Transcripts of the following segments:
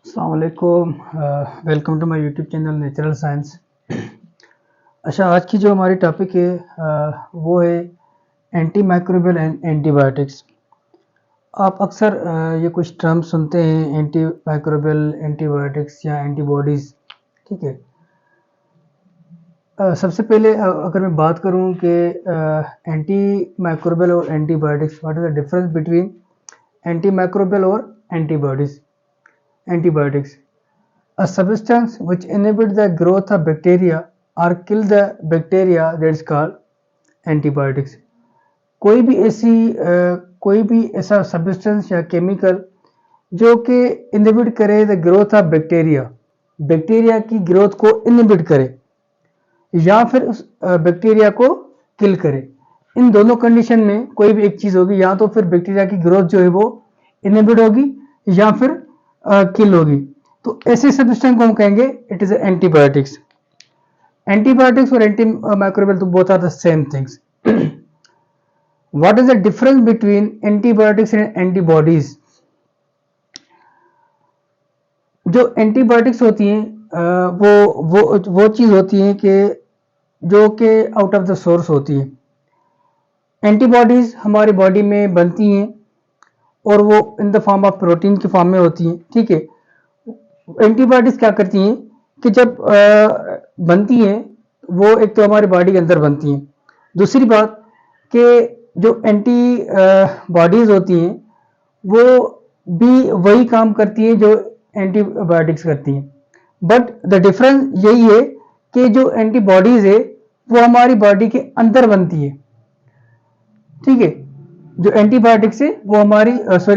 अस्सलाम वालेकुम। Welcome to my YouTube channel natural science. अच्छा, आज की जो हमारी टॉपिक है वो है एंटी माइक्रोबियल एंड एंटीबायोटिक्स। आप अक्सर ये कुछ टर्म सुनते हैं, एंटी माइक्रोबियल, एंटीबायोटिक्स या एंटीबॉडीज़। ठीक है। सबसे पहले अगर मैं बात करूं कि एंटी माइक्रोबियल और antibiotics, what is the difference between anti microbial और antibiotics. A substance which inhibits the growth of bacteria or kill the bacteria, that is called antibiotics. कोई भी ऐसा सब्सटेंस या केमिकल जो कि इनहिबिट करे द ग्रोथ ऑफ बैक्टीरिया की growth को इनहिबिट करे या फिर उस बैक्टीरिया को किल करे। इन दोनों कंडीशन में कोई भी एक चीज होगी, या तो फिर बैक्टीरिया की ग्रोथ जो है वो इनहिबिट होगी या फिर किल होगी। तो ऐसे सब्सटेंस को हम कहेंगे इट इज एंटीबायोटिक्स। एंटीबायोटिक्स और एंटी माइक्रोबियल तो both are the same things. What is the difference between antibiotics and antibodies? जो एंटीबायोटिक्स होती हैं वो चीज होती है कि जो कि आउट ऑफ द सोर्स होती है। एंटीबॉडीज हमारी बॉडी में बनती हैं और वो in the form of protein के फॉर्म में होती हैं। ठीक है। एंटीबॉडीज क्या करती हैं कि जब बनती हैं वो एक तो हमारी बॉडी के अंदर बनती हैं। दूसरी बात कि जो एंटी बॉडीज होती हैं वो भी वही काम करती है जो एंटीबायोटिक्स करती हैं, बट द डिफरेंस यही है कि जो एंटीबॉडीज है वो हमारी बॉडी के अंदर बनती है। ठीक है। जो एंटीबायोटिक्स है वो हमारी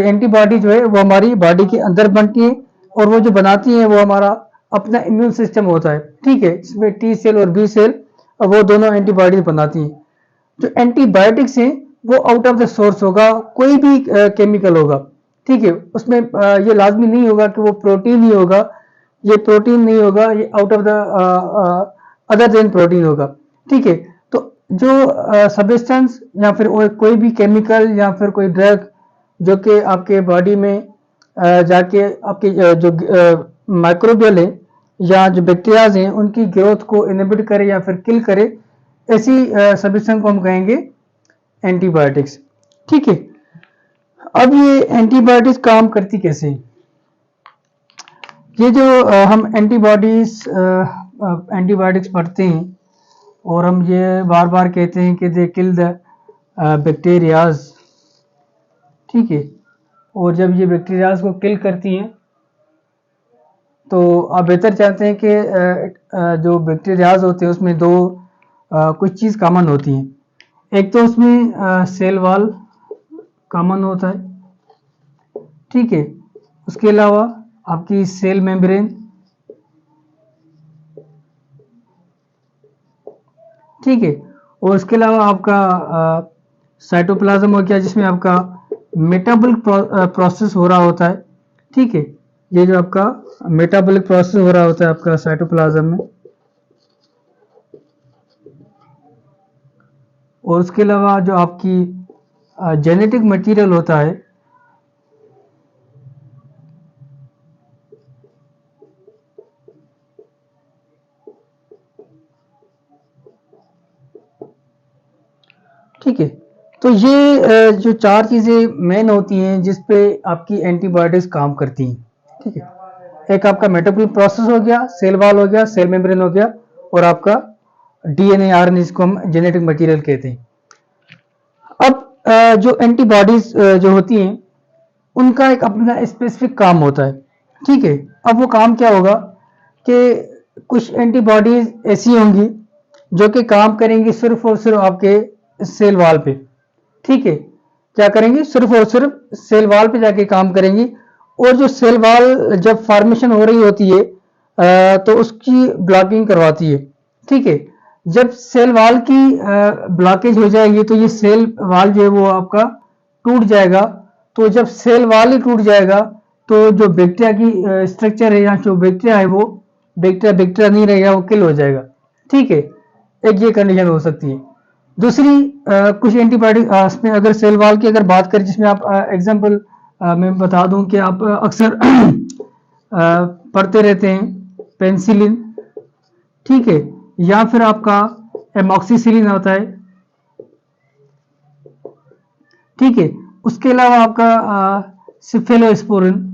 एंटीबॉडी जो है वो हमारी बॉडी के अंदर बनती है और वो जो बनाती है वो हमारा अपना इम्यून सिस्टम होता है। ठीक है। इसमें टी सेल और बी सेल वो दोनों एंटीबॉडीज बनाती हैं। जो एंटीबायोटिक्स हैं वो आउट ऑफ द सोर्स होगा, कोई भी केमिकल होगा। ठीक है। उसमें ये लाजमी नहीं होगा कि वो प्रोटीन ही होगा, ये प्रोटीन नहीं होगा, ये out of the other than protein होगा। ठीक है। तो जो सब्सटेंस या फिर कोई भी केमिकल या फिर कोई ड्रग जो कि आपके बॉडी में जाके आपके जो माइक्रोबियल है या जो बैक्टीरियाज हैं उनकी ग्रोथ को इनहिबिट करे या फिर किल करे, ऐसी सब्सटेंस को हम कहेंगे एंटीबायोटिक्स। ठीक है। अब ये एंटीबायोटिक्स काम करती कैसे? ये जो हम एंटीबायोटिक्स पढ़ते हैं और हम ये बार बार कहते हैं कि दे किल द बैक्टीरियाज। ठीक है। और जब ये बैक्टीरियाज को किल करती हैं तो आप बेहतर जानते हैं कि जो बैक्टीरियाज होते हैं उसमें दो कुछ चीज़ कॉमन होती हैं। एक तो उसमें सेल वॉल कॉमन होता है। ठीक है। उसके अलावा आपकी सेल मेम्ब्रेन। ठीक है। और उसके अलावा आपका साइटोप्लाज्म हो गया जिसमें आपका मेटाबॉलिक प्रोसेस हो रहा होता है। ठीक है। ये जो आपका मेटाबॉलिक प्रोसेस हो रहा होता है आपका साइटोप्लाज्म में। और उसके अलावा जो आपकी जेनेटिक मटेरियल होता है ठीक है। तो ये जो चार चीज़ें मेन होती हैं जिस पे आपकी एंटीबायोटिक्स काम करती हैं। ठीक है। एक आपका मेटाबॉलिक प्रोसेस हो गया, सेल वॉल हो गया, सेल मेम्ब्रेन हो गया, और आपका डीएनए आरएनए जिसको हम जेनेटिक मटेरियल कहते हैं। अब जो एंटीबॉडीज जो होती हैं उनका एक अपना स्पेसिफिक काम होता है। ठीक है। अब वो काम क्या होगा कि कुछ एंटीबॉडीज ऐसी होंगी जो कि काम करेंगी सिर्फ और सिर्फ आपके सेल वॉल पे। ठीक है। क्या करेंगी? सिर्फ और सिर्फ सेल वॉल पे जाके काम करेंगी। और जो सेल वॉल जब फॉर्मेशन हो रही होती है तो उसकी ब्लॉकिंग करवाती है। ठीक है। जब सेल वॉल की ब्लॉकेज हो जाएगी तो ये सेल वॉल जो है वो आपका टूट जाएगा। तो जब सेल वॉल ही टूट जाएगा तो जो बैक्टीरिया की स्ट्रक्चर है या जो बैक्टीरिया है वो बैक्टीरिया नहीं रहेगा, वो किल हो जाएगा। ठीक है। एक ये कंडीशन हो सकती है। दूसरी कुछ एंटीबायोटिक में अगर सेल वॉल की अगर बात करें, जिसमें आप एग्जांपल मैं बता दूं कि आप अक्सर पढ़ते रहते हैं, पेनिसिलिन, ठीक है, या फिर आपका एमॉक्सिसिलिन होता है, ठीक है। उसके अलावा आपका सिफेलोस्पोरिन,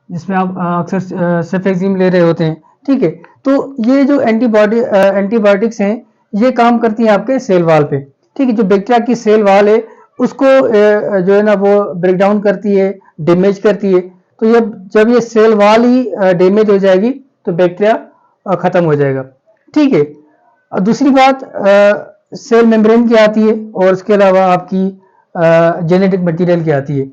जिसमें आप अक्सर सेफेक्सिम ले रहे होते हैं, ठीक है। तो ये जो एंटीबायोटिक्स हैं, ये काम करती हैं आपके सेल वॉल पे, ठीक है। जो बैक्टीरिया की सेल वॉल है उसको जो है ना वो ब्रेक डाउन करती है, डैमेज करती है। तो ये जब ये सेल वॉल ही डैमेज हो जाएगी तो बैक्टीरिया खत्म हो जाएगा, ठीक है। और दूसरी बात सेल मेम्ब्रेन की आती है, और उसके अलावा आपकी जेनेटिक मटेरियल की आती है।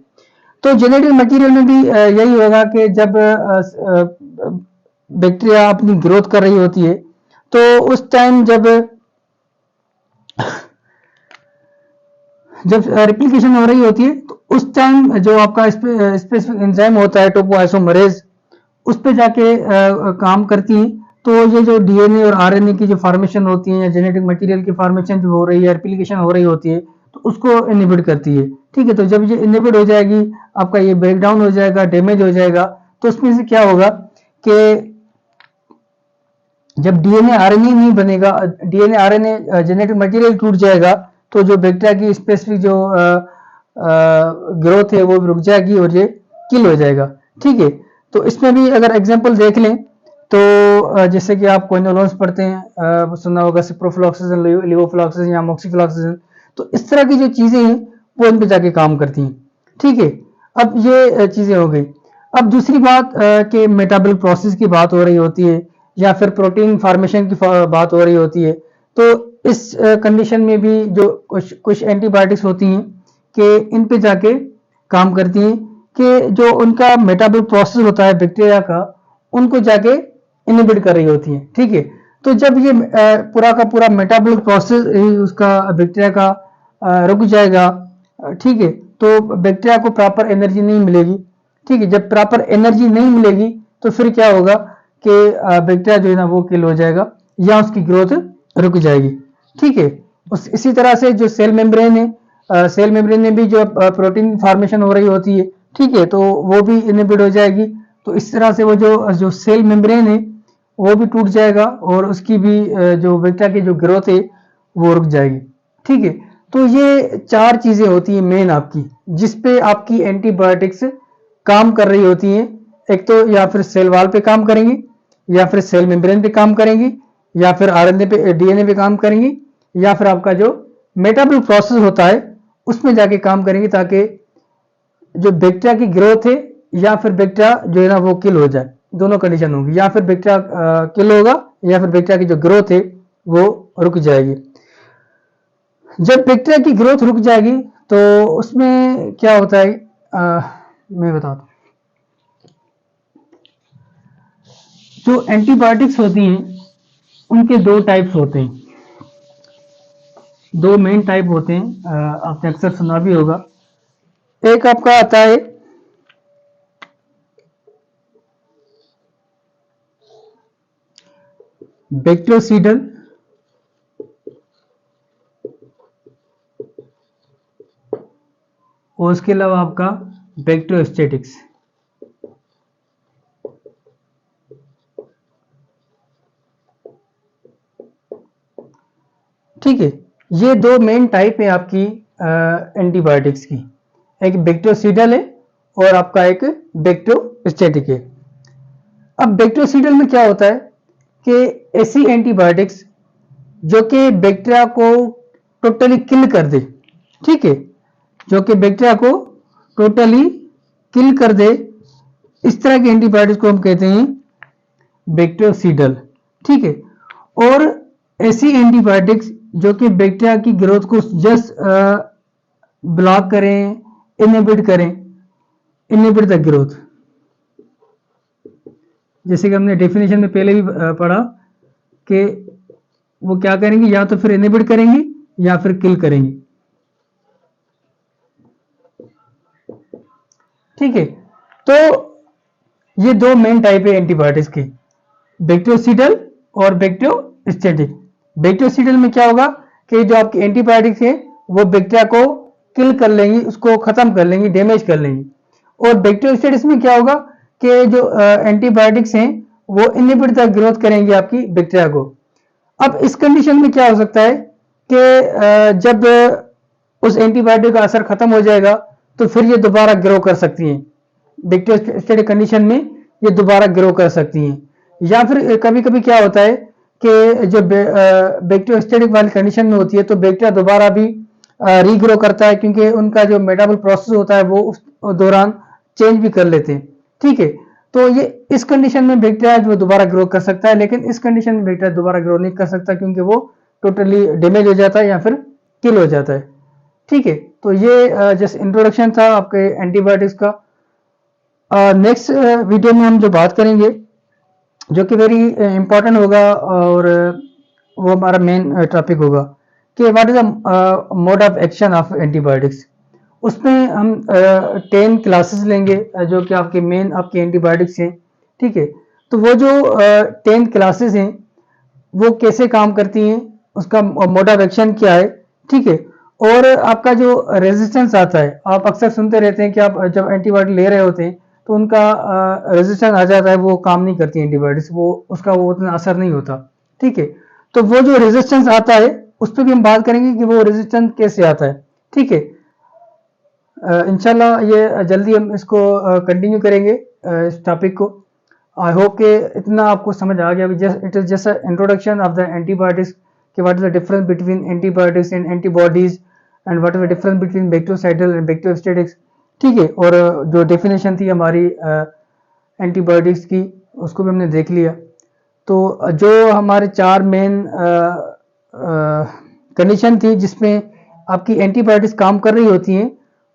तो जेनेटिक मटेरियल में भी यही होगा कि जब बैक्टीरिया अपनी ग्रोथ कर रही होती है तो उस टाइम जब रेप्लिकेशन हो रही होती है तो उस टाइम जो आपका स्पेसिफिक एंजाइम होता है टोपोआइसोमरेज, उस पे जाके काम करती हैं। तो ये जो डीएनए और आरएनए की जो फॉर्मेशन होती है या जेनेटिक मटेरियल की फॉर्मेशन जो हो रही है, रेप्लिकेशन हो रही होती है, तो उसको इनहिबिट करती है, ठीक है। तो जब ये इनहिबिट हो जाएगी, आपका ये ब्रेक डाउन हो जाएगा, डैमेज हो जाएगा, तो उसमें से क्या होगा कि जब डीएनए आरएनए नहीं बनेगा, डीएनए आरएनए जेनेटिक मटेरियल टूट जाएगा, तो जो बैक्टीरिया की स्पेसिफिक जो ग्रोथ है वो रुक जाएगी और ये किल हो जाएगा, ठीक है। तो इसमें भी अगर एग्जांपल देख लें तो जैसे कि आप क्विनोलोन्स पढ़ते हैं, सुना होगा सिप्रोफ्लॉक्सासिन, लिवोफ्लॉक्सासिन या मोक्सीफ्लॉक्सासिन, तो इस तरह की जो चीजें हैं वो इन पे जाके काम करती हैं, ठीक है। अब ये चीजें हो गई। अब दूसरी बात कि मेटाबॉलिक प्रोसेस की बात हो रही होती है या फिर प्रोटीन फॉर्मेशन की बात हो रही होती है, तो इस कंडीशन में भी जो कुछ एंटीबायोटिक्स होती हैं कि इन पे जाके काम करती हैं कि जो उनका मेटाबॉलिक प्रोसेस होता है बैक्टीरिया का, उनको जाके इनहिबिट कर रही होती हैं, ठीक है। तो जब ये पूरा का पूरा मेटाबॉलिक प्रोसेस उसका बैक्टीरिया का रुक जाएगा, ठीक है, तो बैक्टीरिया को प्रॉपर एनर्जी नहीं मिलेगी, ठीक है। जब प्रॉपर एनर्जी नहीं मिलेगी तो फिर क्या होगा कि बैक्टीरिया जो है ना वो किल हो जाएगा या उसकी ग्रोथ रुक जाएगी, ठीक है। इसी तरह से जो सेल मेम्ब्रेन है, सेल मेम्ब्रेन में भी जो प्रोटीन फॉर्मेशन हो रही होती है, ठीक है, तो वो भी इनहिबिट हो जाएगी। तो इस तरह से वो जो सेल मेम्ब्रेन है वो भी टूट जाएगा और उसकी भी जो बैक्टीरिया की जो ग्रोथ है वो रुक जाएगी, ठीक है। तो ये चार चीजें होती हैं मेन आपकी, जिसपे आपकी एंटीबायोटिक्स काम कर रही होती हैं। एक तो या फिर सेल वॉल पे काम करेंगी, या फिर सेल मेम्ब्रेन पे काम करेंगी, या फिर आरएनए पे डीएनए पे काम करेंगी, या फिर आपका जो मेटाबॉलिक प्रोसेस होता है उसमें जाके काम करेंगी, ताकि जो बैक्टीरिया की ग्रोथ है या फिर बैक्टीरिया जो है ना वो किल हो जाए, दोनों कंडीशन होंगी। या फिर बैक्टीरिया किल होगा या फिर बैक्टीरिया की जो ग्रोथ है वो रुक जाएगी। जब बैक्टीरिया की ग्रोथ रुक जाएगी तो उसमें क्या होता है, मैं बताता हूँ। जो एंटीबायोटिक्स होती हैं उनके दो टाइप्स होते हैं, दो मेन टाइप होते हैं, आपने अक्सर सुना भी होगा। एक आपका आता है बैक्टीरियोसीडल, और उसके अलावा आपका बैक्टीरियोस्टेटिक्स, ठीक है। ये दो मेन टाइप है आपकी एंटीबायोटिक्स की, एक बैक्टीरियोसीडल है और आपका एक बैक्टीरियोस्टेटिक है। अब बैक्टीरियोसीडल में क्या होता है कि ऐसी एंटीबायोटिक्स जो कि बैक्टीरिया को टोटली किल कर दे, ठीक है, जो कि बैक्टीरिया को टोटली किल कर दे, इस तरह की एंटीबायोटिक्स को हम कहते हैं बैक्टीरियोसीडल, ठीक है। और ऐसी एंटीबायोटिक्स जो कि बैक्टीरिया की ग्रोथ को जस्ट ब्लॉक करें, इनहिबिट करें, इनहिबिट द ग्रोथ, जैसे कि हमने डेफिनेशन में पहले भी पढ़ा कि वो क्या करेंगे, या तो फिर इनहिबिट करेंगे या फिर किल करेंगे, ठीक है। तो ये दो मेन टाइप है एंटीबायोटिक्स की, बैक्टीरियोसीडल और बैक्टीरियोस्टेटिक। बैक्टीरियोसीडल में क्या होगा कि जो आपकी एंटीबायोटिक्स है वो बैक्टीरिया को किल कर लेंगी, उसको खत्म कर लेंगी, डैमेज कर लेंगी। और बैक्टीरियोस्टेटिक्स में क्या होगा कि जो एंटीबायोटिक्स हैं वो इनहिबिट द ग्रोथ करेंगे आपकी बैक्टीरिया को। अब इस कंडीशन में क्या हो सकता है कि जब उस एंटीबायोटिक का असर खत्म हो जाएगा तो फिर ये दोबारा ग्रो कर सकती हैं। बैक्टीरियोस्टेटिक कंडीशन में ये दोबारा ग्रो कर सकती हैं। या फिर कभी कभी क्या होता है कि जो बैक्टीरियोस्टेटिक वाली कंडीशन में होती है तो बैक्टीरिया दोबारा भी रीग्रो करता है, क्योंकि उनका जो मेटाबॉल प्रोसेस होता है वो उस दौरान चेंज भी कर लेते हैं। ठीक है, तो ये इस कंडीशन में बैक्टीरिया जो दोबारा ग्रो कर सकता है, लेकिन इस कंडीशन में बैक्टीरिया दोबारा ग्रो नहीं कर सकता क्योंकि वो टोटली डैमेज हो जाता है या फिर किल हो जाता है। ठीक है, तो ये जस्ट इंट्रोडक्शन था आपके एंटीबायोटिक्स का। नेक्स्ट वीडियो में हम जो बात करेंगे जो कि वेरी इंपॉर्टेंट होगा और वो हमारा मेन टॉपिक होगा कि what is the mode of action of antibiotics. उसमें हम 10 क्लासेस लेंगे जो कि आपके मेन आपके एंटीबायोटिक्स हैं। ठीक है, तो वो जो 10 क्लासेस हैं वो कैसे काम करती हैं, उसका मोड ऑफ एक्शन क्या है। ठीक है, और आपका जो रेजिस्टेंस आता है, आप अक्सर सुनते रहते हैं कि आप जब एंटीबायोटिक ले रहे होते हैं तो उनका रेजिस्टेंस आ जाता है, वो काम नहीं करती एंटीबायोटिक्स, वो उसका वो उतना असर नहीं होता। ठीक है, तो वो जो रेजिस्टेंस आता है उस पर भी हम बात करेंगे कि वो रेजिस्टेंस कैसे आता है। ठीक है, इंशाल्लाह ये जल्दी हम इसको कंटिन्यू करेंगे इस टॉपिक को। आई होप कि इतना आपको समझ आ गया। It is just introduction of the antibiotics कि what is the difference between antibiotics and antibodies and what is the difference between bactericidal and bacteriostatics. ठीक है, और जो डेफिनेशन थी हमारी एंटीबायोटिक्स की उसको भी हमने देख लिया। तो जो हमारे 4 मेन कंडीशन थी जिसमें आपकी एंटीबायोटिक्स काम कर रही होती हैं।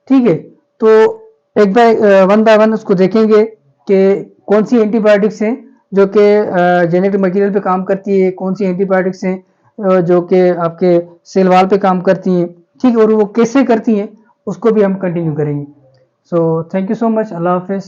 ठीक है, तो एक वन बाय वन उसको देखेंगे कि कौन सी एंटीबायोटिक्स हैं जो कि जेनेटिक मटेरियल पे काम करती है, कौन सी एंटीबायोटिक्स हैं जो कि आपके सेल वॉल पे काम करती हैं। ठीक है, और वो कैसे करती हैं उसको भी हम कंटिन्यू करेंगे। So thank you so much. अल्लाह हाफिज़।